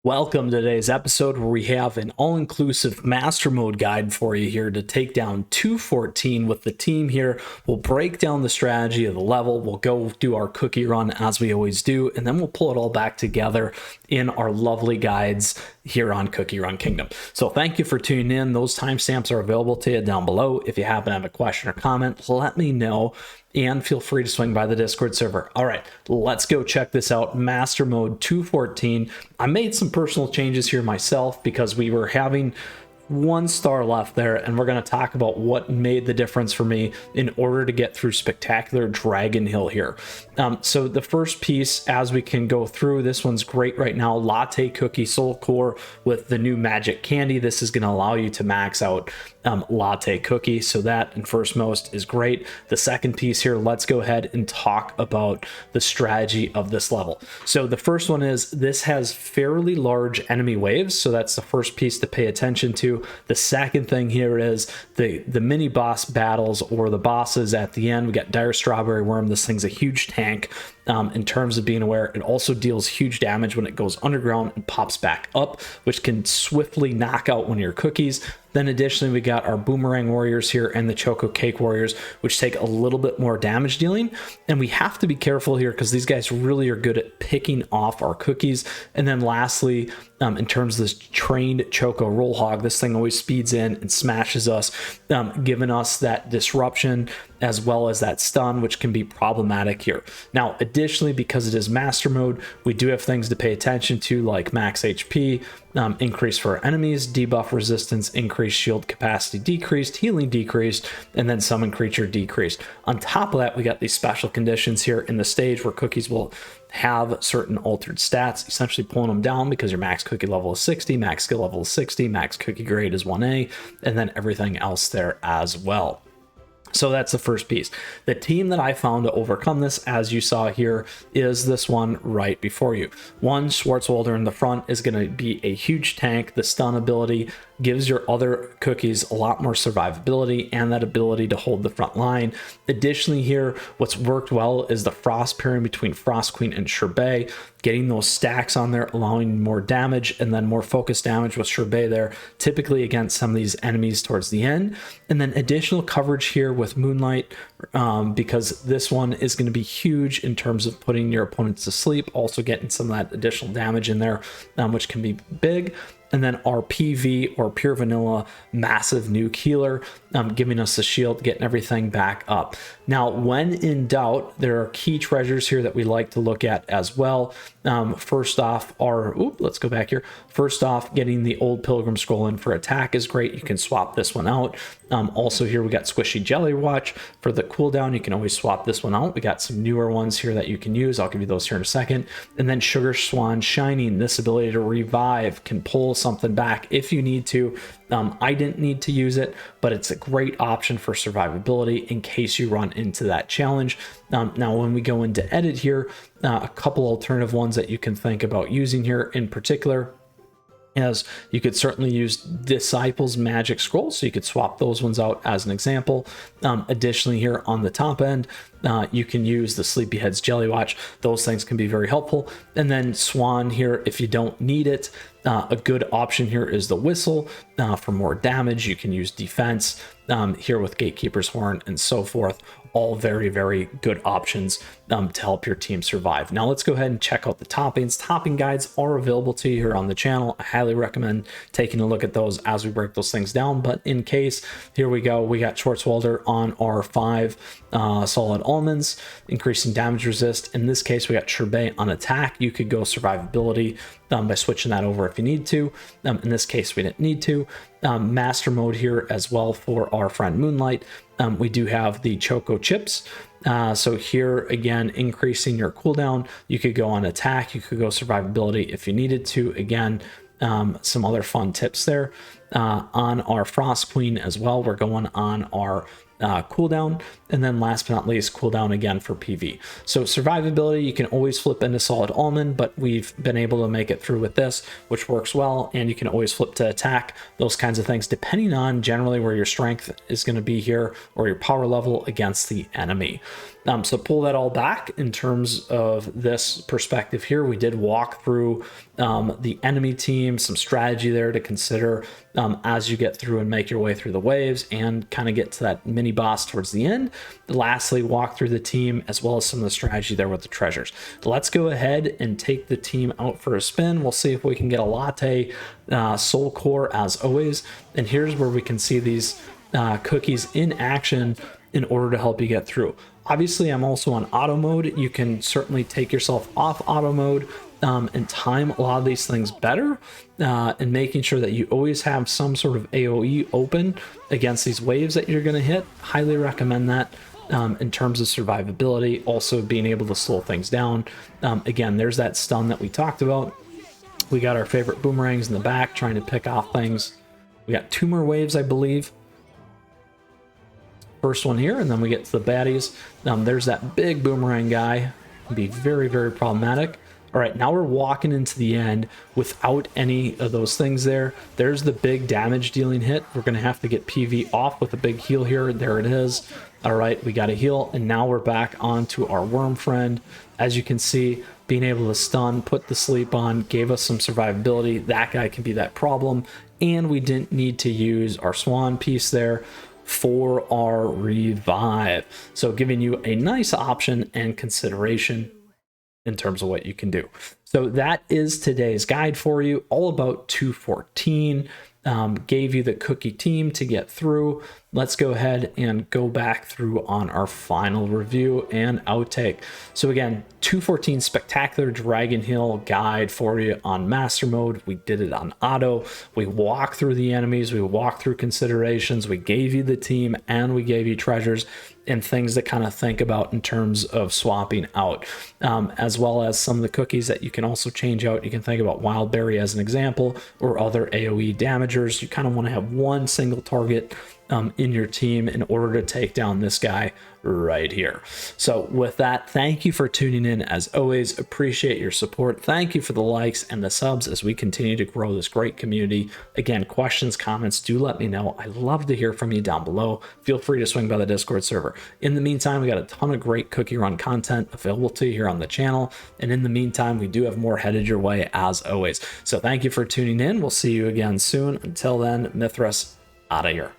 Welcome to today's episode where we have an all-inclusive master mode guide for you here to take down 214 with the team here. We'll break down the strategy of the level. We'll go do our cookie run as we always do, and then we'll pull it all back together in our lovely guides here on CookieRun Kingdom. So thank you for tuning in. Those timestamps are available to you down below. If you happen to have a question or comment, let me know. And feel free to swing by the Discord server. All right, let's go check this out. Master mode 214. I made some personal changes here myself because we were having 1 star left there, and we're going to talk about what made the difference for me in order to get through Spectacular Dragon Hill here. So the first piece, as we can go through, this one's great right now. Latte Cookie Soul Core with the new Magic Candy. This is going to allow you to max out Latte Cookie, so that and first most is great. The second piece here, let's go ahead and talk about the strategy of this level. So the first one is this has fairly large enemy waves, so that's the first piece to pay attention to. The second thing here is the mini boss battles, or the bosses at the end. We got Dire Strawberry Worm. This thing's a huge tank. In terms of being aware, it also deals huge damage when it goes underground and pops back up, which can swiftly knock out one of your cookies. Then additionally, we got our Boomerang Warriors here and the Choco Cake Warriors, which take a little bit more damage dealing. And we have to be careful here because these guys really are good at picking off our cookies. And then lastly, in terms of this trained Choco Roll Hog, this thing always speeds in and smashes us, giving us that disruption as well as that stun, which can be problematic here. Now, additionally, because it is master mode, we do have things to pay attention to, like max HP, increase for our enemies, debuff resistance, increased shield capacity decreased, healing decreased, and then summon creature decreased. On top of that, we got these special conditions here in the stage where cookies will have certain altered stats, essentially pulling them down because your max cookie level is 60, max skill level is 60, max cookie grade is 1A, and then everything else there as well. So that's the first piece. The team that I found to overcome this, as you saw here, is this one right before you. One, Schwarzwalder in the front is going to be a huge tank. The stun ability gives your other cookies a lot more survivability and that ability to hold the front line. Additionally here, what's worked well is the frost pairing between Frost Queen and Sherbet, getting those stacks on there, allowing more damage and then more focused damage with Sherbet there, typically against some of these enemies towards the end. And then additional coverage here with Moonlight, because this one is going to be huge in terms of putting your opponents to sleep, also getting some of that additional damage in there, which can be big. And then our PV, or Pure Vanilla Massive Nuke Healer, giving us the shield, getting everything back up. Now, when in doubt, there are key treasures here that we like to look at as well. First off, let's go back here. First off, getting the old Pilgrim Scroll in for attack is great. You can swap this one out. Also here, we got Squishy Jelly Watch for the cooldown. You can always swap this one out. We got some newer ones here that you can use. I'll give you those here in a second. And then Sugar Swan Shining, this ability to revive, can pull something back if you need to. I didn't need to use it, but it's a great option for survivability in case you run into that challenge. Now, when we go into edit here, a couple alternative ones that you can think about using here in particular, as you could certainly use Disciples Magic Scroll, so you could swap those ones out as an example. Additionally, here on the top end, you can use the Sleepyhead's Jelly Watch. Those things can be very helpful. And then Swan here, if you don't need it, a good option here is the Whistle for more damage. You can use defense here with Gatekeeper's Horn and so forth. All very, very good options to help your team survive. Now let's go ahead and check out the toppings. Topping guides are available to you here on the channel. I highly recommend taking a look at those as we break those things down. But in case, here we go. We got Schwarzwalder on our 5 solid almonds, increasing damage resist. In this case, we got Sherbet on attack. You could go survivability by switching that over if you need to. In this case, we didn't need to. Master mode here as well for our friend Moonlight. We do have the Choco Chips. So here again, increasing your cooldown. You could go on attack, you could go survivability if you needed to. Again, some other fun tips there. On our Frost Queen as well, we're going on our cooldown, and then last but not least, cooldown again for PV. So survivability, you can always flip into solid almond, but we've been able to make it through with this, which works well. And you can always flip to attack, those kinds of things, depending on generally where your strength is going to be here, or your power level against the enemy. So pull that all back in terms of this perspective here. We did walk through the enemy team, some strategy there to consider as you get through and make your way through the waves and kind of get to that mini boss towards the end. Lastly, walk through the team as well as some of the strategy there with the treasures. Let's go ahead and take the team out for a spin. We'll see if we can get a latte soul core as always. And here's where we can see these cookies in action in order to help you get through. Obviously, I'm also on auto mode. You can certainly take yourself off auto mode and time a lot of these things better, and making sure that you always have some sort of AoE open against these waves that you're going to hit. Highly recommend that in terms of survivability, also being able to slow things down. Again, there's that stun that we talked about. We got our favorite boomerangs in the back trying to pick off things. We got 2 more waves, I believe. First one here, and then we get to the baddies. There's that big boomerang guy. Can be very, very problematic. All right, now we're walking into the end without any of those things there. There's the big damage dealing hit. We're going to have to get PV off with a big heal here. There it is. All right, we got a heal, and now we're back onto our worm friend. As you can see, being able to stun, put the sleep on, gave us some survivability. That guy can be that problem, and we didn't need to use our swan piece there for our revive. So giving you a nice option and consideration in terms of what you can do. So that is today's guide for you, all about 214. Gave you the cookie team to get through. Let's go ahead and go back through on our final review and outtake. So again, 214 Spectacular Dragon Hill guide for you on master mode. We did it on auto. We walked through the enemies, we walked through considerations, we gave you the team, and we gave you treasures and things to kind of think about in terms of swapping out, as well as some of the cookies that you can also change out. You can think about Wildberry as an example, or other AoE damagers. You kind of want to have one single target in your team in order to take down this guy right here. So with that, thank you for tuning in. As always, appreciate your support. Thank you for the likes and the subs as we continue to grow this great community. Again, questions, comments, do let me know. I love to hear from you down below. Feel free to swing by the Discord server. In the meantime, we got a ton of great Cookie Run content available to you here on the channel. And in the meantime, we do have more headed your way as always. So thank you for tuning in. We'll see you again soon. Until then, Mythras out of here.